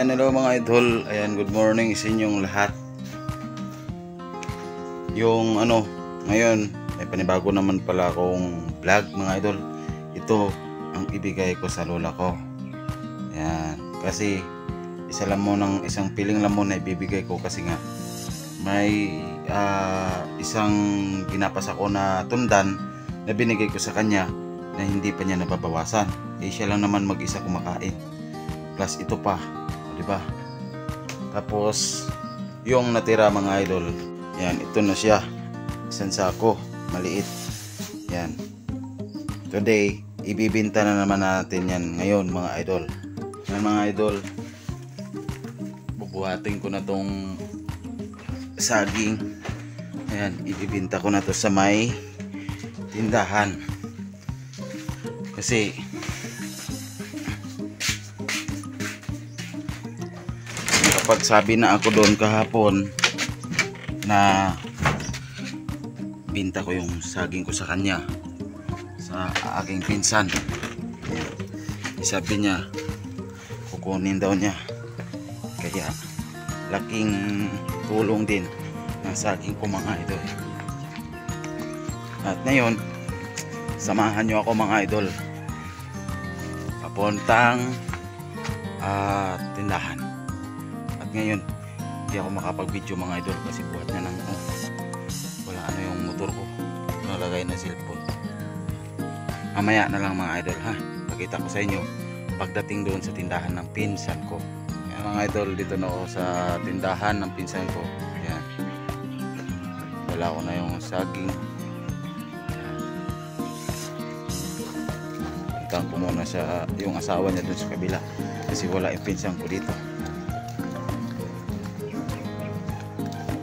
Ayan, hello mga idol. Ayan, good morning sa inyong lahat. Yung ngayon, may panibago naman pala akong vlog mga idol. Ito ang ibigay ko sa lola ko. Ayan, kasi isang piling lamon na ibibigay ko kasi nga may isang ginapas ako na tundan na binigay ko sa kanya na hindi pa niya nababawasan. Siya lang naman mag-isa kumakain. Plus ito pa, di ba? Tapos yung natira mga idol, yan, ito na siya, isang sako maliit. Yan, today ibibinta na naman natin yan ngayon mga idol. Yan mga idol, bubuhatin ko na tong saging. Ayan, ibibinta ko na to sa may tindahan kasi kapag sabi na ako doon kahapon na binta ko yung saging ko sa kanya, sa aking pinsan, sabi niya kukunin daw niya, kaya laking tulong din ng saging ko mga idol. At ngayon samahan nyo ako mga idol papuntang tindahan. At ngayon hindi ako makapag video mga idol kasi buhat na ng wala yung motor ko, nalagay na cellphone. Mamaya na lang mga idol ha, pakita ko sa inyo pagdating doon sa tindahan ng pinsan ko. Ayan, mga idol, dito na ako sa tindahan ng pinsan ko. Ayan, wala ko na yung saging. Puntahan ko muna sa yung asawa niya doon sa kabila kasi wala yung pinsan ko dito.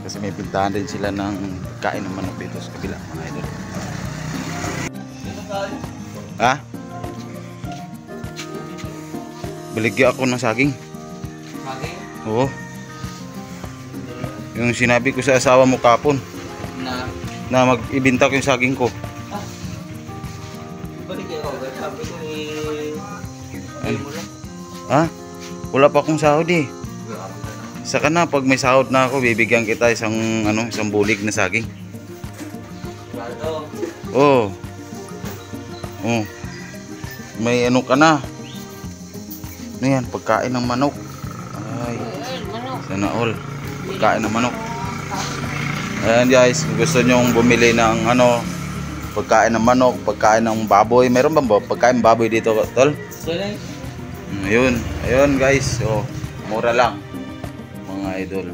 Kasi may pintahan din sila ng kain ng manok dito sa kabila mga idol. Ha? Baligya ako ng saging. Saging? Oo. Yung sinabi ko sa asawa mo kapon na mag-ibinta ko yung saging ko. Baligya ako. Sabi ko mo lang. Ha? Wala pa akong sahod eh. Saka na pag may sahod na ako bibigyan kita isang bulig na saging. Oh. Oh. May ka na. Ano yan? Pagkain ng manok. Ay. Sana all. Pagkain ng manok. Ayan guys, kung gusto nyong bumili ng pagkain ng manok, pagkain ng baboy. Meron ba pagkain ng baboy dito, tol? Ayun. Ayun guys. So, mura lang. Mga idol.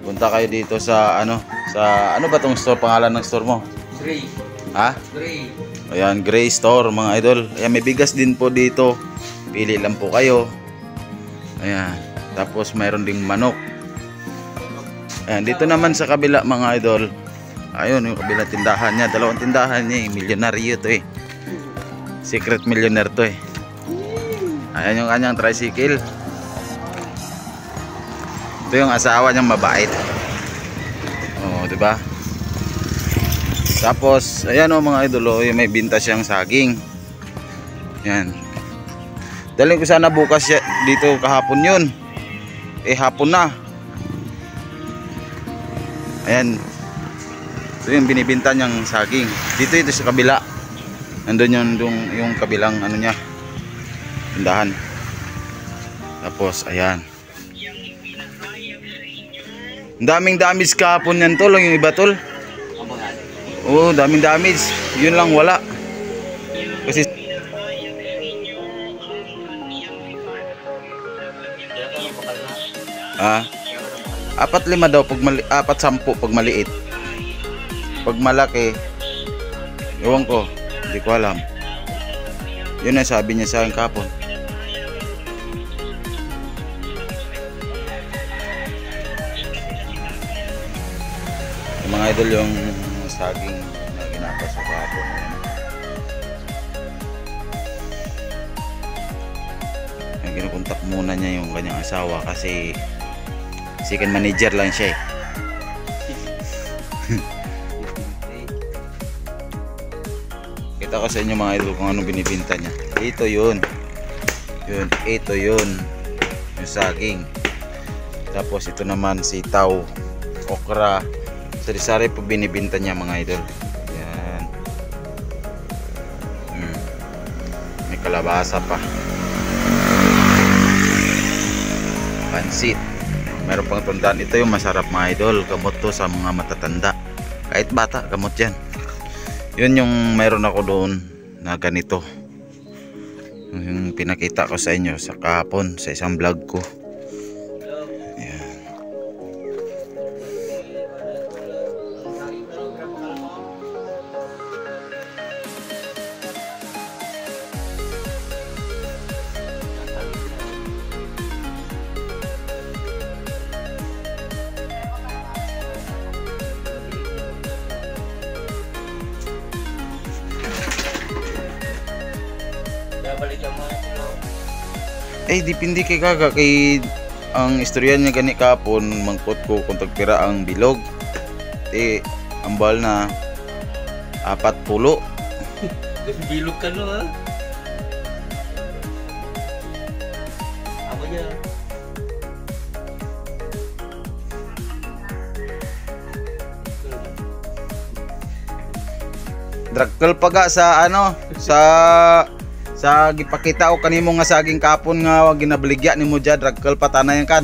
Punta kayo dito sa sa ba tong store, pangalan ng store mo? Gray. Ha? Gray. Ayan, Gray Store mga idol. Ayan, may bigas din po dito. Pili lang po kayo. Ayan. Tapos mayroon ding manok. Ayan, dito naman sa kabila mga idol. Ayun, yung kabila tindahan niya. Dalawang tindahan niya. Milyonaryo to eh. Secret millionaire to eh. Ayan yung kanyang tricycle. Ito yung asawa niyang mabait. Oo, diba? Tapos, ayan mga idol, yung may binta siyang saging. Yan. Dalhin ko sana bukas dito kahapon yun. Hapon na. Ayan. Ito yung binibinta niyang saging. Dito sa kabila. Nandun yung kabilang niya. Tindahan. Tapos, ayan. Ang daming damage kahapon yan tol, yung iba tol. Oo, daming damage. Yun lang wala. Kasi 4-5 daw pag 4-10 pag maliit. Pag malaki, ewan ko, hindi ko alam. Yun ang sabi niya sa akin kahapon. Yung mga idol, yung saging na ginapas sa kahapon. Kinukontak muna niya yung kanyang asawa kasi second manager lang siya eh. Kita ko sa inyo mga idol kung anong binibinta niya. Ito yun. Ito yun. yung saging. Tapos ito naman sitaw, okra, sari-sari po binibinta niya mga idol. Yan. May kalabasa pa, pansit, meron pang tandaan. Ito yung masarap mga idol, gamot to sa mga matatanda, kahit bata gamot yan. Yun yung meron ako doon na ganito, yung pinakita ko sa inyo sa kahapon sa isang vlog ko. Ayan. Dipindi kay kaga kay ang istorya niya gani kapon mangkot ko kung tagpira ang bilog. Ambal na 40. Bilog ka no ha. Ako niya. Dragkal paga sa ano sa gipakita o kanimo nga saging kapon nga ginabaligya nimo dya, dragkal patanayan kan.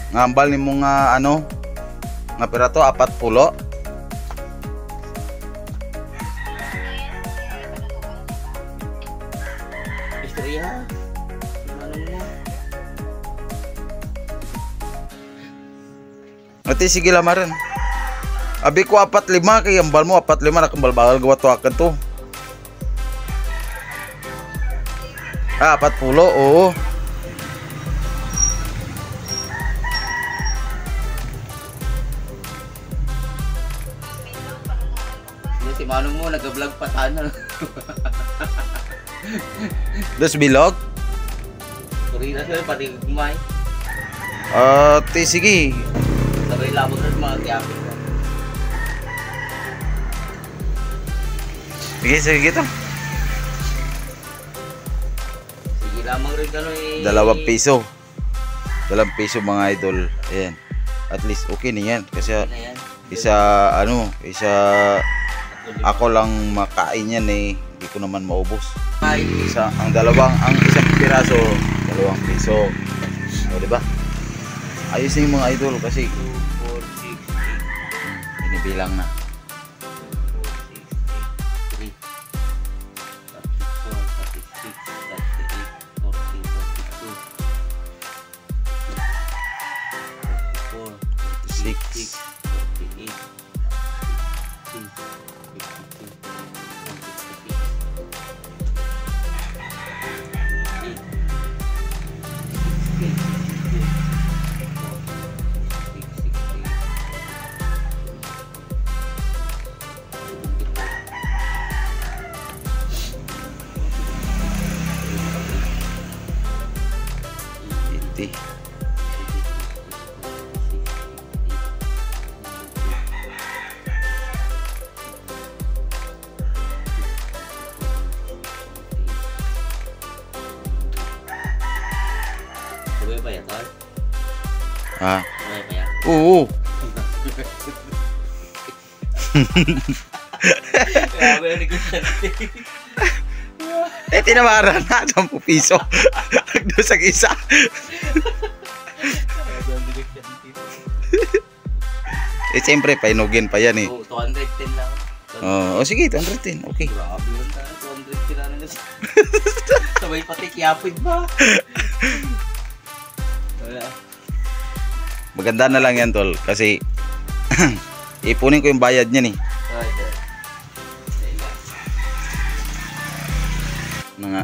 Nga ambal nimo nga ano nga pirato 40. Istorya. Ati sige lamaran. Abi ko 45 kay ambal mo 45 nakambal-bagal gawa to akan to. 40, oo. Si Manong mo nag-vlog pa sana. Dos bilog? Kurina sila pati gumay. Sige. Sabay labog na mga kiyapin. Sige to. Sige lamang rin ano eh. 2 piso. 2 piso mga idol. Ayan. At least okay na yan. Kasi isa ako lang makain yan eh. Hindi ko naman maubos. Ang isang piraso 2 piso. O diba? Ayos na yung mga idol kasi 2, 4, 6, binibilang na. 80. Sabay ba yan, Tol? Sabay ba yan? Oo. Grabe ang negosyante. Tinamaran na 10 piso. Nagdusag isa. Grabe ang negosyante. Siyempre painugin pa yan eh. 210 lang. Sige, 210. Okay. Grabe yun tayo. 200 kila na nyo. Sabay pati kiyapid ba? Wala. Maganda na lang yan tol. Kasi ipunin ko yung bayad niyan eh.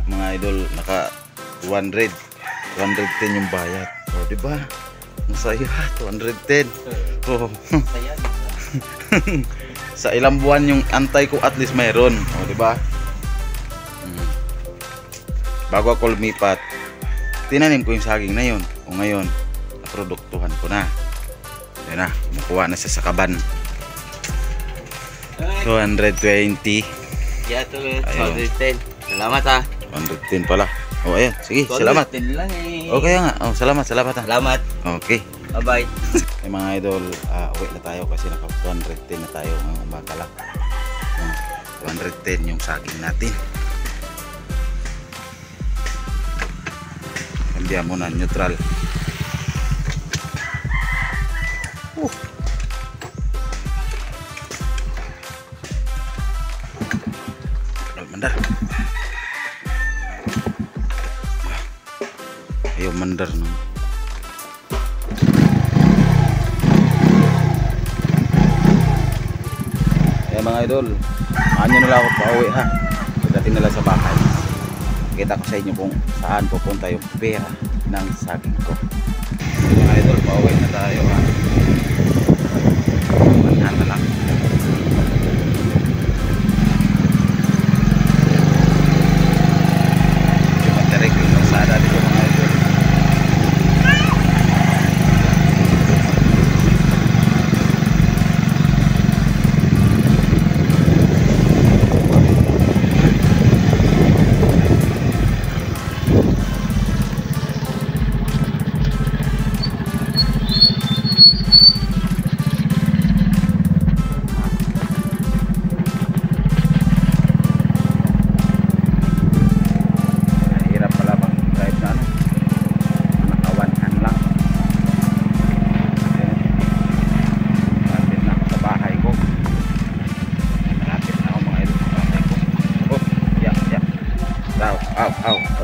Mga idol, naka 210 yung bayad. O diba? Masaya 210. Oh. Saya. Sa ilang buwan yung antay ko at least mayroon. O diba? Bago ako lumipat, tinanim ko yung saging na yun. O ngayon, naproduktuhan ko na. Yan na, nakuha na sa kaban. 220. Yeah, 210. Salamat ha. 110 pala. Oh, ayan. Sige, salamat. 210 lang eh. Okay nga. Oh, salamat ha. Salamat. Okay. Bye-bye. Ay mga idol, uwi na tayo kasi naka 210 na tayo ngayong umaga lang. 210 yung saging natin. Kambiyan mo na neutral. Mandar. Ayaw mandar no. Kaya mga idol, nyo na lang ako pauwi ha. Pagdating nila sa bahay, kita ko sa inyo kung saan pupunta yung pera ng saging ko. Mga idol, pauwi na tayo ha. Manhan na lang. Direct yung kalsada dito mga idol.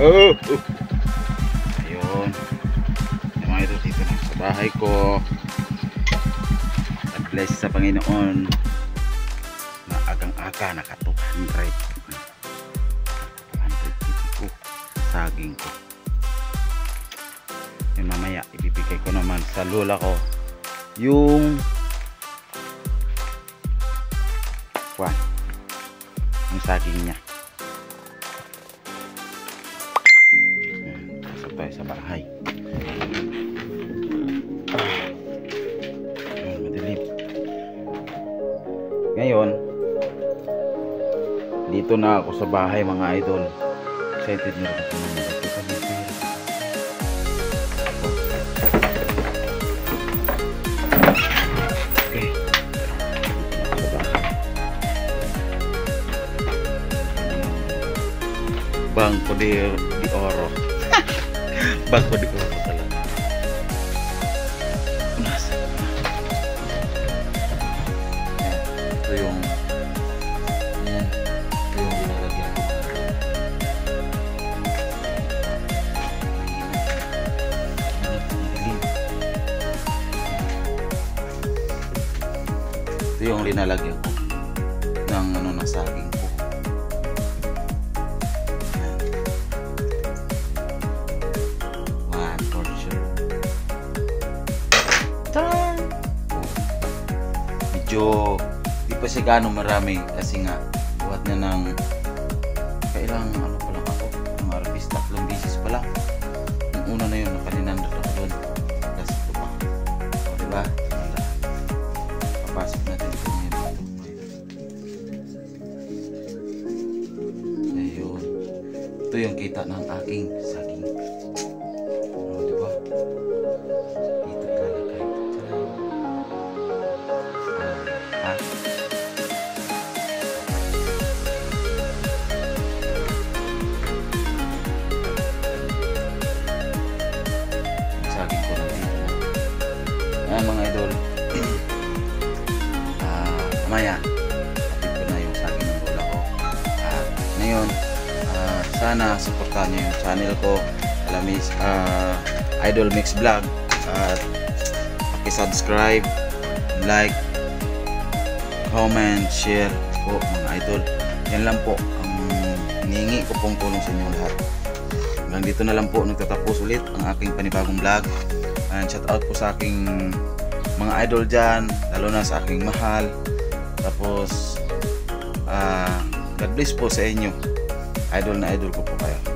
Ayun. Yung mga ito dito na sa bahay ko. God bless sa Panginoon na agang-aga naka 200 ko saging ko. Yung mamaya ibibigay ko naman sa lola ko yung saging niya. Tayo sa bahay. Madilim. Ngayon, dito na ako sa bahay mga idol. Excited na ako ng mga pera. Okay. Sa bahay. Banco de Oro. Banco de Oro talaga. Nasa. Ito yung nilalagyan ko. Ito yung linalagyan ko ng ng saging ko. Medyo di pa siya gano'ng marami kasi nga buhat na ng kailangan ano pa lang ako ng arbis 3 bisis pa lang. Yung una na yun nakaninandot ako doon plus ito pa, o diba? Papasok natin ito ngayon. Ayun, ito yung kita ng aking saging. O diba? Dito talagay saging ko na dito. Ayan mga idol. Mamaya kapit ko na yung saging ng lola ko. At ngayon sana supportahan nyo yung channel ko, Alamis Idol Mix Vlog, at paki-subscribe, like, comment, share po mga idol. Yan lang po ang hinihingi ko pong tulong sa inyo lahat. Hanggang dito na lang po nagtatapos ulit ang aking panibagong vlog. And shout out po sa aking mga idol dyan, lalo na sa aking mahal. Tapos God bless po sa inyo. Idol na idol ko po kayo.